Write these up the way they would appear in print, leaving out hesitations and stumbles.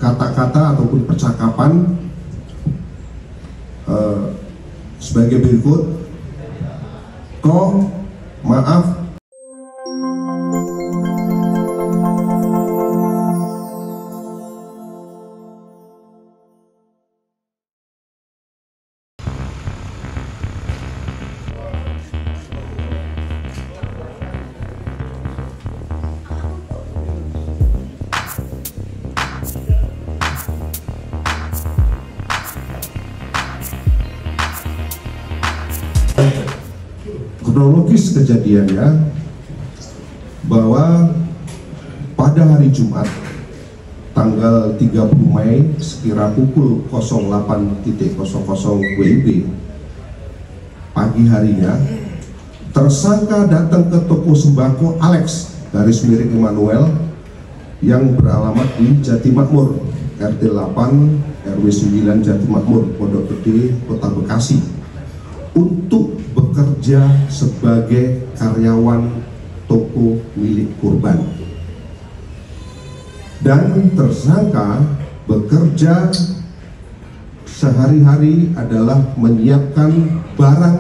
kata-kata ataupun percakapan sebagai berikut. Maaf. Kronologis kejadiannya bahwa pada hari Jumat tanggal 30 Mei sekira pukul 08.00 WIB pagi harinya, tersangka datang ke toko sembako Alex _Emmanuel yang beralamat di Jati Makmur, RT 8 RW 9 Jati Makmur, Pondok Gede, Kota Bekasi, untuk bekerja sebagai karyawan toko milik korban. Dan tersangka bekerja sehari-hari adalah menyiapkan barang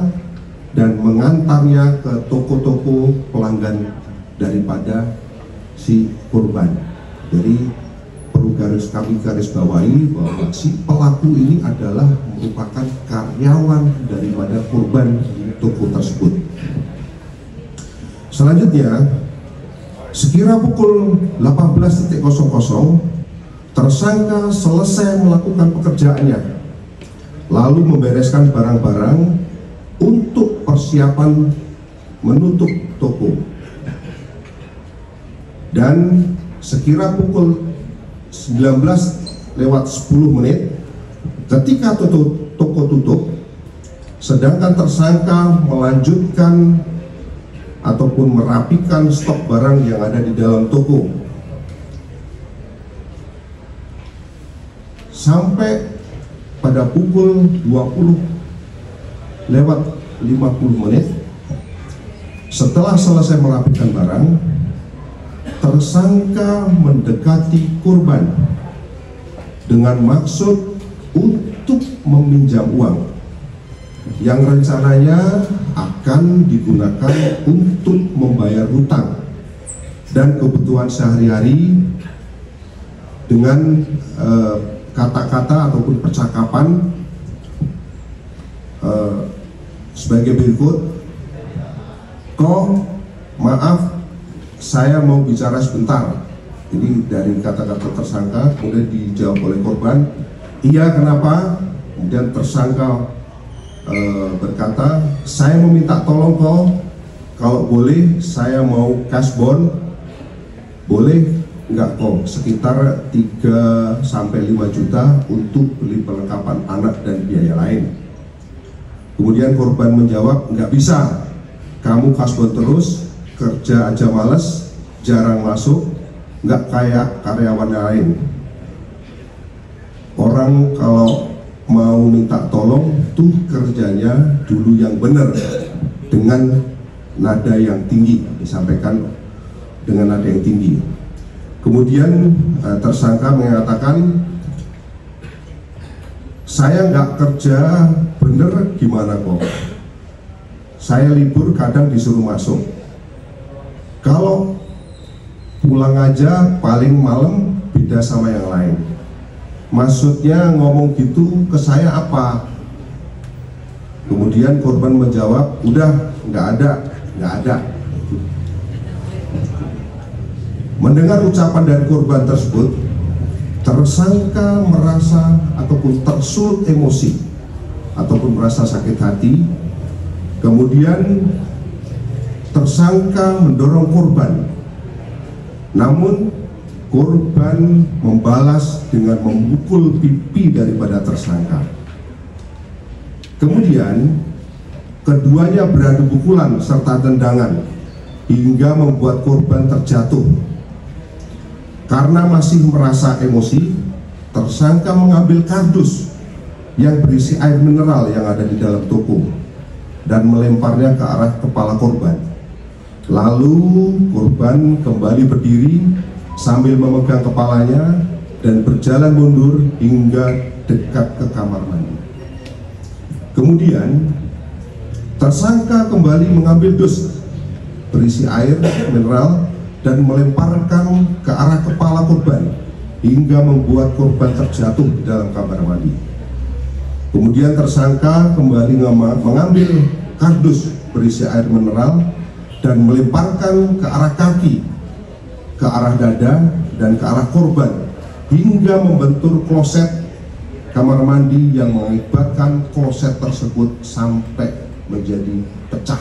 dan mengantarnya ke toko-toko pelanggan daripada si korban. Jadi perlu kami garis bawahi bahwa si pelaku ini adalah merupakan karyawan daripada korban di toko tersebut. Selanjutnya, sekira pukul 18.00 tersangka selesai melakukan pekerjaannya, lalu membereskan barang-barang untuk persiapan menutup toko. Dan sekira pukul 19:10 ketika toko tutup, sedangkan tersangka melanjutkan ataupun merapikan stok barang yang ada di dalam toko. Sampai pada pukul 20:50 setelah selesai merapikan barang, tersangka mendekati korban dengan maksud untuk meminjam uang yang rencananya akan digunakan untuk membayar hutang dan kebutuhan sehari-hari dengan kata-kata ataupun percakapan sebagai berikut. Maaf, saya mau bicara sebentar. Ini dari kata-kata tersangka, kemudian dijawab oleh korban, iya, kenapa? Kemudian tersangka berkata, saya meminta tolong kalau boleh saya mau cash bond, boleh nggak sekitar 3-5 juta untuk beli perlengkapan anak dan biaya lain. Kemudian korban menjawab, nggak bisa, kamu cash bond terus, kerja aja males, jarang masuk, nggak kayak karyawan lain. Orang kalau mau minta tolong tuh kerjanya dulu yang benar, dengan nada yang tinggi, disampaikan dengan nada yang tinggi. Kemudian tersangka mengatakan, saya nggak kerja bener, gimana saya libur kadang disuruh masuk, kalau pulang aja paling malam, beda sama yang lain. Maksudnya ngomong gitu ke saya apa? Kemudian korban menjawab, udah nggak ada. Mendengar ucapan dari korban tersebut, tersangka merasa ataupun tersulut emosi ataupun merasa sakit hati. Kemudian tersangka mendorong korban, namun korban membalas dengan memukul pipi daripada tersangka. Kemudian keduanya beradu pukulan serta tendangan hingga membuat korban terjatuh. Karena masih merasa emosi, tersangka mengambil kardus yang berisi air mineral yang ada di dalam toko dan melemparnya ke arah kepala korban. Lalu korban kembali berdiri sambil memegang kepalanya dan berjalan mundur hingga dekat ke kamar mandi. Kemudian tersangka kembali mengambil dus berisi air mineral dan melemparkan ke arah kepala korban hingga membuat korban terjatuh di dalam kamar mandi. Kemudian tersangka kembali mengambil kardus berisi air mineral dan melemparkan ke arah kaki, ke arah dada, dan ke arah korban hingga membentur kloset kamar mandi yang mengakibatkan kloset tersebut sampai menjadi pecah.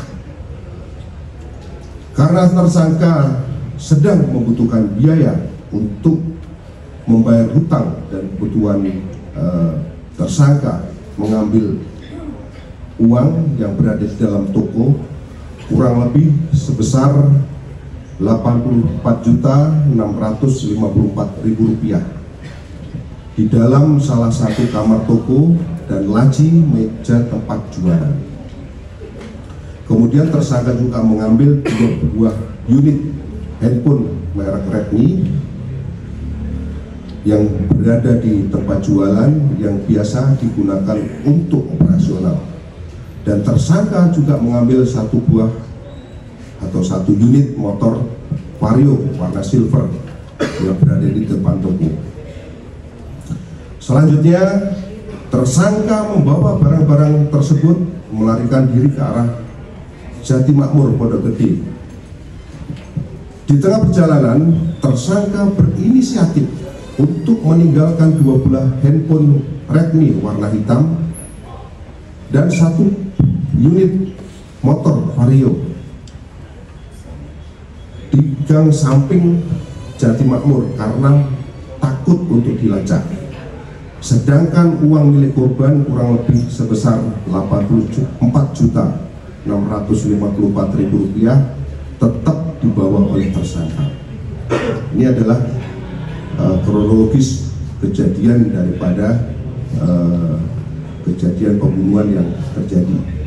Karena tersangka sedang membutuhkan biaya untuk membayar hutang dan kebutuhan, tersangka mengambil uang yang berada di dalam toko kurang lebih sebesar Rp84.654.000 di dalam salah satu kamar toko dan laci meja tempat jualan. Kemudian tersangka juga mengambil 2 buah unit handphone merek Redmi yang berada di tempat jualan yang biasa digunakan untuk operasional. Dan tersangka juga mengambil 1 buah atau 1 unit motor Vario warna silver yang berada di depan toko. Selanjutnya, tersangka membawa barang-barang tersebut melarikan diri ke arah Jati Makmur, Pondok Gede. Di tengah perjalanan, tersangka berinisiatif untuk meninggalkan 2 buah handphone Redmi warna hitam dan 1 unit motor Vario di gang samping Jati Makmur karena takut untuk dilacak. Sedangkan uang milik korban kurang lebih sebesar Rp84.654.000 tetap dibawa oleh tersangka. Ini adalah kronologis kejadian daripada kejadian pembunuhan yang terjadi.